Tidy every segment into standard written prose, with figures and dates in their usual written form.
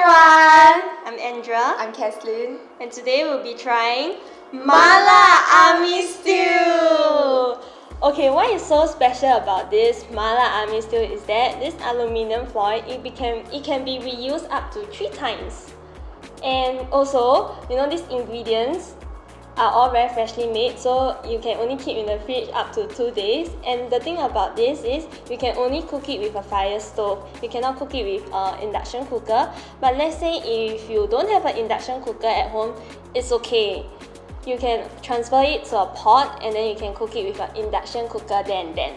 everyone! I'm Andra, I'm Kathleen. and today we'll be trying Mala Army Stew! Okay, what is so special about this Mala Army Stew is that this aluminium foil, it can be reused up to 3 times. And also, these ingredients are all very freshly made, so you can only keep in the fridge up to 2 days. And the thing about this is you can only cook it with a fire stove. You cannot cook it with an induction cooker. But let's say if you don't have an induction cooker at home, it's okay. You can transfer it to a pot and then you can cook it with an induction cooker there and then.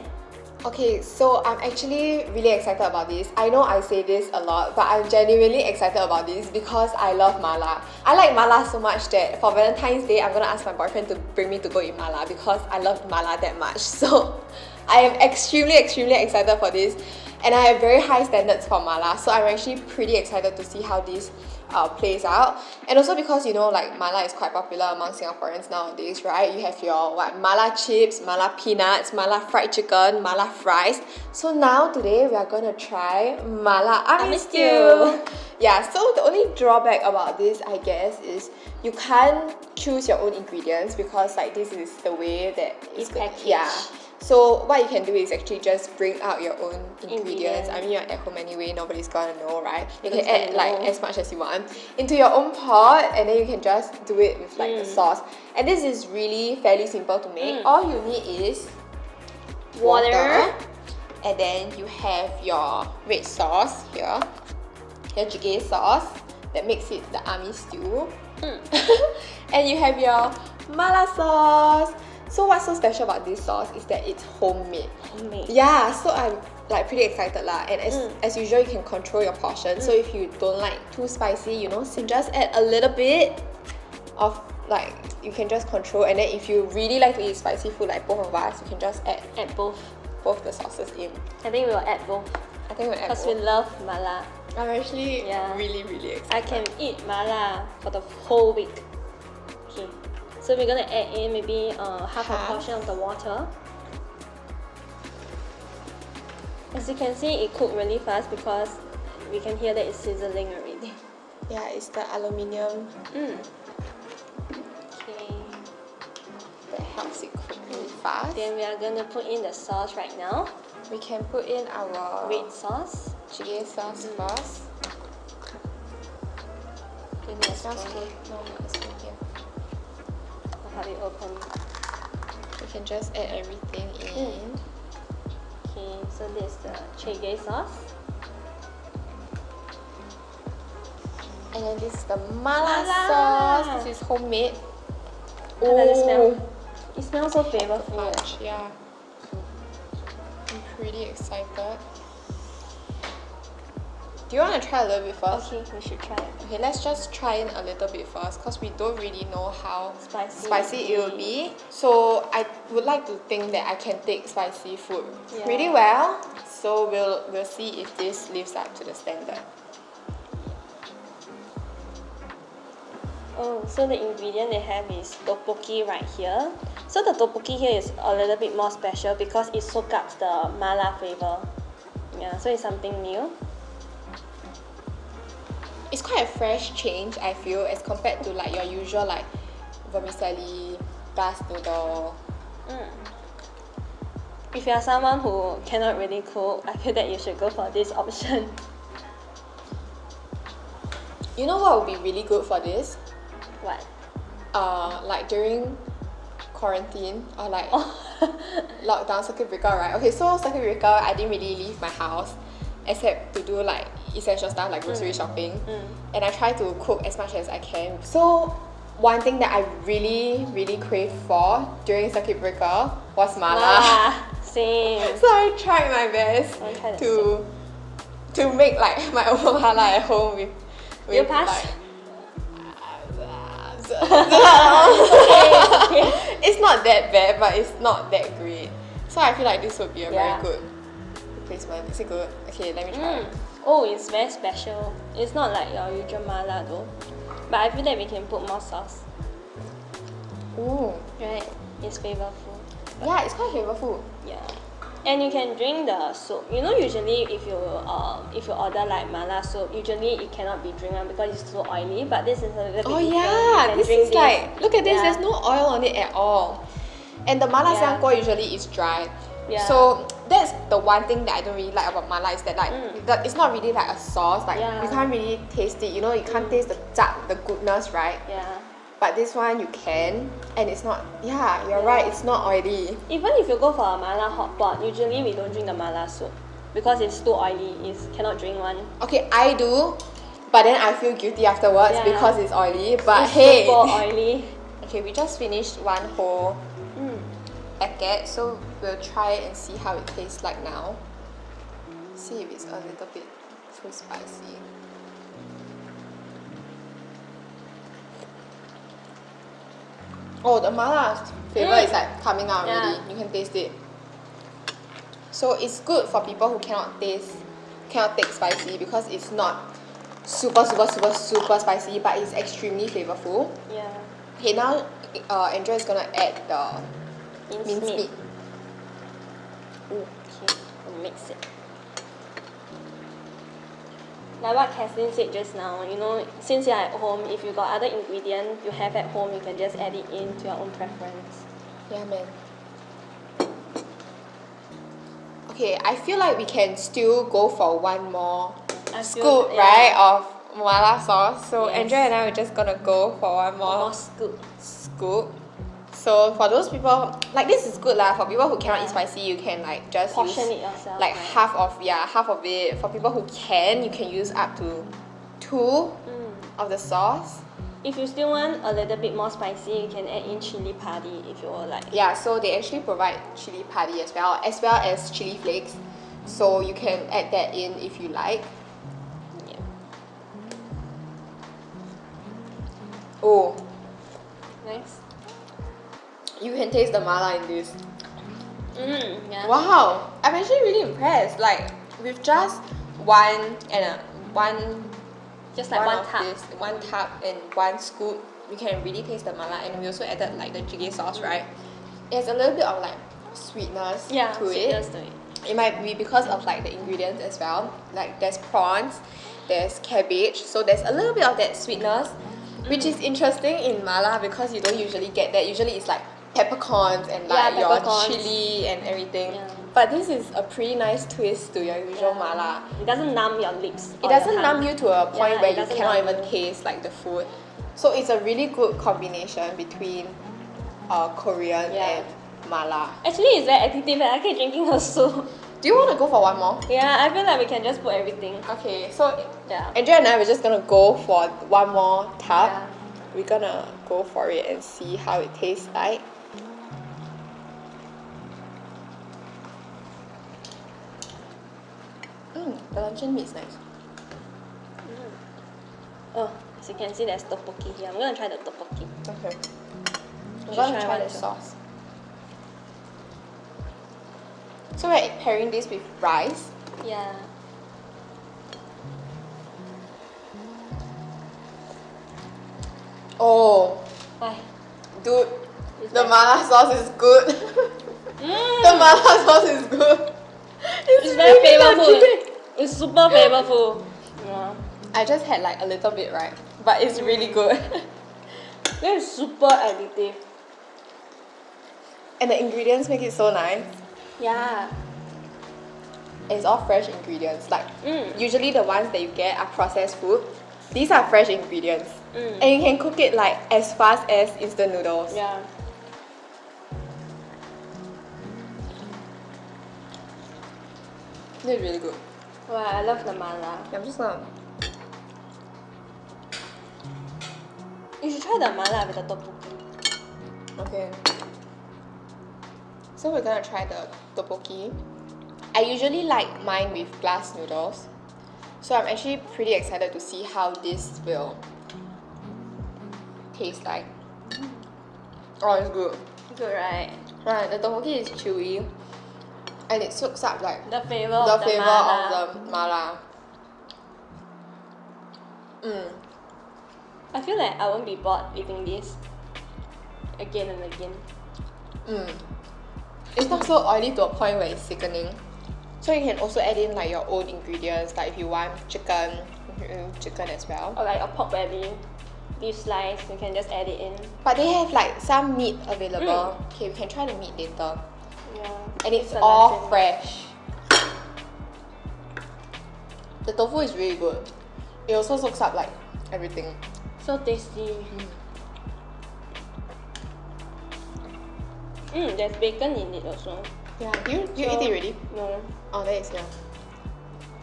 Okay, so I'm actually really excited about this. I know I say this a lot, but I'm genuinely excited about this because I love mala. I like mala so much that for Valentine's Day, I'm gonna ask my boyfriend to bring me to go eat mala because I love mala that much. So I am extremely excited for this, and I have very high standards for mala. So I'm actually pretty excited to see how this plays out. And also because like mala is quite popular among Singaporeans nowadays, right? You have your mala chips, mala peanuts, mala fried chicken, mala fries. So now today we are gonna try mala army stew. Yeah, so the only drawback about this, I guess, is you can't choose your own ingredients because this is the way that it's packaged. Yeah. So what you can do is actually just bring out your own ingredients. I mean, you're at home anyway, nobody's gonna know, right? You can add as much as you want into your own pot, and then you can just do it with the sauce. And this is really fairly simple to make. All you need is water, and then you have your red sauce here, your jjigae sauce that makes it the army stew, and you have your mala sauce. So what's so special about this sauce is that it's homemade. Yeah, so I'm pretty excited lah. And as usual, you can control your portion. So if you don't like too spicy, so just add a little bit of you can just control. And then if you really like to eat spicy food like both of us, you can just add both the sauces in. I think we'll add both. I think we'll add both. Because we love mala. I'm actually really excited. I can eat mala for the whole week. Okay. So we're gonna add in maybe half a portion of the water. As you can see, it cooked really fast because we can hear that it's sizzling already. Yeah, it's the aluminium. Okay. That helps it cook really fast. Then we are gonna put in the sauce right now. We can put in our red sauce. Jjigae sauce first. Give me a spoon. No, it's in here. I'll have it open. You can just add everything in. Okay, so this is the jjigae sauce. And then this is the mala sauce. This is homemade. How does it smell? It smells so flavorful. Yeah. I'm pretty excited. Do you want to try a little bit first? Okay, we should try it. Okay, let's just try in a little bit first because we don't really know how spicy it will be. So I would like to think that I can take spicy food pretty well. So we'll see if this lives up to the standard. Oh, so the ingredient they have is tteokbokki right here. So the tteokbokki here is a little bit more special because it soaks up the mala flavor. Yeah, so it's something new. It's quite a fresh change, I feel, as compared to your usual vermicelli, gas noodle. If you are someone who cannot really cook, I feel that you should go for this option. You know what would be really good for this? What? During quarantine or lockdown, circuit breaker, right? Okay, so circuit breaker, I didn't really leave my house except to do essential stuff like grocery shopping, and I try to cook as much as I can. So one thing that I really crave for during circuit breaker was mala. Same. So I tried my best to make my own mala at home with you pass? It's not that bad, but it's not that great. So I feel like this would be a very good replacement. Is it good? Okay, let me try it. Oh, it's very special. It's not like your usual mala though. But I feel that we can put more sauce. Ooh. Right? It's flavorful. Yeah, it's quite flavorful. Yeah. And you can drink the soup. You know, usually if you order like mala soup, usually it cannot be drink one because it's too oily. But this is a little bit Oh different. yeah, You can this drink is like, look at this, Yeah. there's no oil on it at all. And the mala Yeah. xiangguo usually is dry. Yeah. So that's the one thing that I don't really like about mala is that like it's not really like a sauce. Like Yeah. you can't really taste it. You know, you can't taste the zap, the goodness, right? Yeah. But this one you can, and it's not. Yeah, you're right. It's not oily. Even if you go for a mala hot pot, usually we don't drink the mala soup because it's too oily. It's cannot drink one. Okay, I do, but then I feel guilty afterwards Yeah. because it's oily. But It's hey, super oily. okay, we just finished one whole Mm. packet, so we'll try it and see how it tastes like now. See if it's a little bit too spicy. Oh, the mala flavor is like coming out already. Yeah. You can taste it. So it's good for people who cannot take spicy because it's not super spicy, but it's extremely flavorful. Yeah. Okay, now Andrea is gonna add the minced meat. Okay, we'll mix it. Like what Kathleen said just now, you know, since you're at home, if you got other ingredients you have at home, you can just add it in to your own preference. Yeah, man. Okay, I feel like we can still go for one more I feel- scoop, yeah. right, of mala sauce. So Yes. Andrea and I are just gonna go for one more More scoop. scoop. So for those people, like this is good lah. For people who cannot eat spicy, you can like just Portion use it yourself. like right? half of it. For people who can, you can use up to 2 of the sauce. If you still want a little bit more spicy, you can add in chili padi if you would like. Yeah, so they actually provide chili padi as well as chili flakes. So you can add that in if you like. Yeah. Oh, Nice. you can taste the mala in this. Yeah. Wow, I'm actually really impressed. Like with just one Just like one of tub. this, one tub and one scoop, you can really taste the mala. And we also added like the jjigae sauce, right? It has a little bit of like sweetness Yeah, to sweetness it. to it. It might be because of like the ingredients as well. Like there's prawns, there's cabbage, so there's a little bit of that sweetness, which is interesting in mala because you don't usually get that. Usually it's like peppercorns and like Yeah, your peppercorns. chili and everything. Yeah. But this is a pretty nice twist to your usual mala. It doesn't numb your lips. It doesn't numb you to a point Yeah, where it you doesn't cannot numb even you. taste like the food. So it's a really good combination between Korean Yeah. and mala. Actually, it's very addictive. I keep drinking the soup. Do you want to go for one more? Yeah, I feel like we can just put everything. Okay, so Yeah. Andrea and I were just gonna go for one more tub. Yeah. We're gonna go for it and see how it tastes like. The luncheon meat is nice. Oh, as you can see, there's tteokbokki here. I'm gonna try the tteokbokki. Okay. I'm should gonna try try one the too. sauce. So we're pairing this with rice. Yeah. Oh, Why? dude, It's the nice. mala sauce is good. Mm. The mala sauce is good. It's very really flavorful. legit. It's super flavorful. Yeah. I just had like a little bit, right? But it's really good. This is super addictive. And the ingredients make it so nice. Yeah. It's all fresh ingredients. Like Mm. usually the ones that you get are processed food. These are fresh ingredients. Mm. And you can cook it like as fast as instant noodles. Yeah. This is really good. Wow, I love the mala. I'm just gonna. You should try the mala with the tteokbokki. Okay. So we're gonna try the tteokbokki. I usually like mine with glass noodles. So I'm actually pretty excited to see how this will taste like. Oh, it's good. Good, right? Right, the tteokbokki is chewy. And it soaks up like The flavor the of the flavor mala. of the mala. I feel like I won't be bored eating this again and again. it's not so oily to a point where it's sickening. So you can also add in like your own ingredients, like if you want chicken, chicken as well. Or like a pork belly, beef slice, you can just add it in. But they have like some meat available. Okay, we can try the meat later. Yeah. And it's all fresh. The tofu is really good. It also soaks up like everything. So tasty. There's bacon in it also. Yeah, you eat it already? No. Oh, there is, yeah.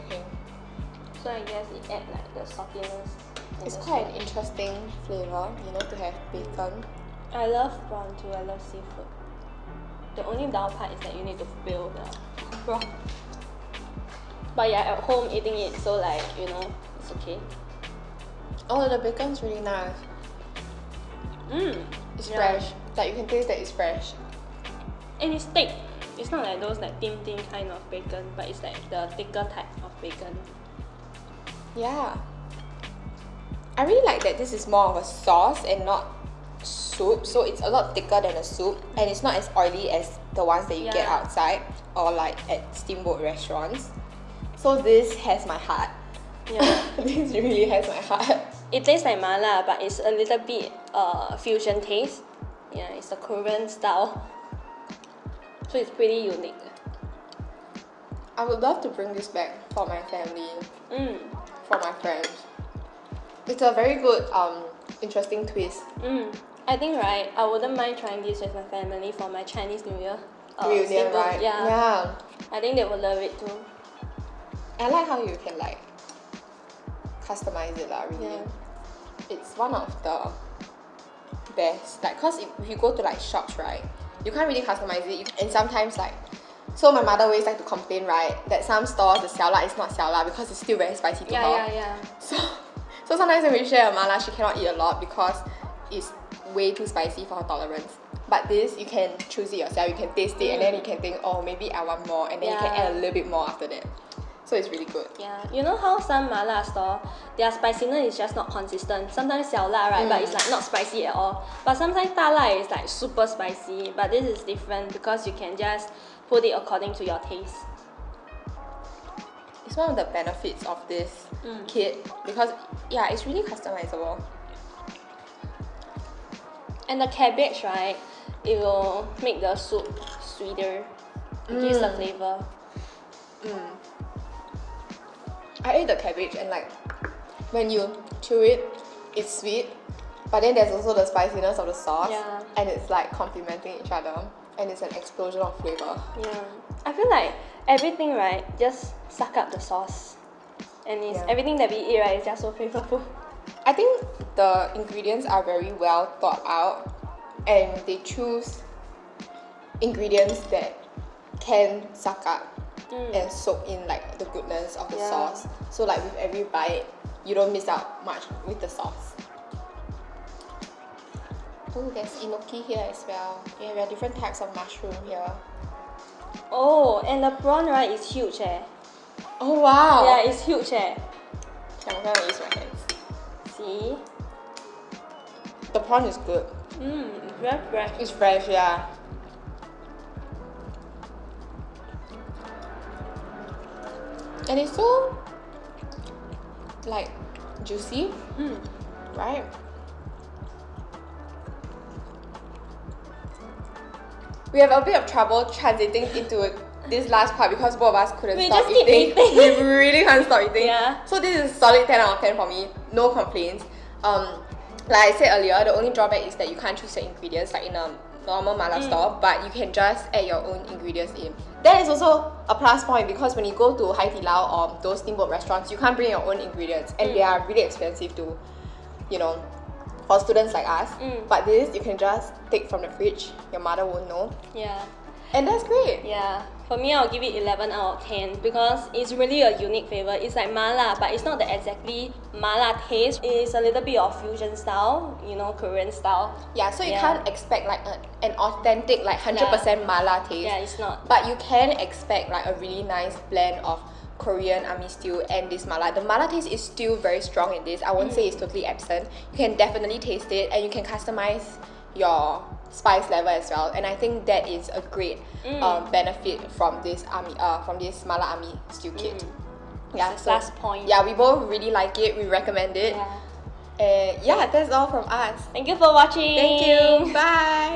Okay. So I guess it adds like the saltiness. It's quite an interesting flavour, you know, to have bacon. I love prawn too, I love seafood. The only down part is that you need to peel the prawn. But yeah, at home eating it, so like, you know, it's okay. Oh, the bacon's really nice. It's fresh. Like you can taste that it's fresh. And it's thick. It's not like those like thin kind of bacon, but it's like the thicker type of bacon. Yeah. I really like that this is more of a sauce and not soup. So it's a lot thicker than a soup and it's not as oily as the ones that you get outside or like at steamboat restaurants. So this has my heart. Yeah. This really has my heart. It tastes like mala, but it's a little bit fusion taste. Yeah, it's a Korean style. So it's pretty unique. I would love to bring this back for my family, for my friends. It's a very good, interesting twist. I think right, I wouldn't mind trying this with my family for my Chinese New Year. Reunion, right? Yeah. I think they would love it too. I like how you can like customize it lah, really. Yeah. It's one of the best. Like, cause if you go to like shops, right, you can't really customize it. And sometimes like, so my mother always like to complain, right, that some stores the 小辣 is not 小辣 because it's still very spicy to her. Yeah. So sometimes when we share a mala, she cannot eat a lot because it's way too spicy for her tolerance. But this, you can choose it yourself, you can taste it and then you can think, oh, maybe I want more, and then you can add a little bit more after that. So it's really good. Yeah, you know how some mala store, their spiciness is just not consistent. Sometimes 小辣 right, but it's like not spicy at all. But sometimes 大辣 is like super spicy. But this is different because you can just put it according to your taste. It's one of the benefits of this kit because yeah, it's really customizable. And the cabbage, right, it will make the soup sweeter. It gives the flavor. I ate the cabbage and like when you chew it, it's sweet, but then there's also the spiciness of the sauce, and it's like complementing each other, and it's an explosion of flavor. Yeah, I feel like everything right just suck up the sauce, and it's everything that we eat right is just so flavorful. I think the ingredients are very well thought out, and they choose ingredients that can suck up and soak in like the goodness of the sauce. So like with every bite, you don't miss out much with the sauce. Oh, there's enoki here as well. Yeah, we have different types of mushroom here. Oh, and the prawn right is huge Oh wow! Yeah, it's huge Okay, I'm gonna use my hands. See? The prawn is good. Very fresh. It's fresh, yeah. And it's so like juicy, right? We have a bit of trouble transiting into this last part because both of us couldn't stop eating. We really can't stop eating. Yeah. So this is a solid 10 out of 10 for me. No complaints. Like I said earlier, the only drawback is that you can't choose your ingredients like in a normal mala store, but you can just add your own ingredients in. That is also a plus point because when you go to Hai Di Lao or those steamboat restaurants, you can't bring your own ingredients and they are really expensive to, you know, for students like us. But this, you can just take from the fridge. Your mother won't know. Yeah. And that's great. Yeah. For me, I'll give it 11 out of 10 because it's really a unique flavor. It's like mala, but it's not the exactly mala taste. It's a little bit of fusion style, you know, Korean style. Yeah, so you can't expect like an authentic, like 100% mala taste. Yeah, it's not. But you can expect like a really nice blend of Korean army stew and this mala. The mala taste is still very strong in this. I won't say it's totally absent. You can definitely taste it and you can customize your spice level as well, and I think that is a great benefit from this mala army stew kit. Yeah, so last point. Yeah, we both really like it. We recommend it. Yeah. And yeah, that's all from us. Thank you for watching. Thank you. Bye.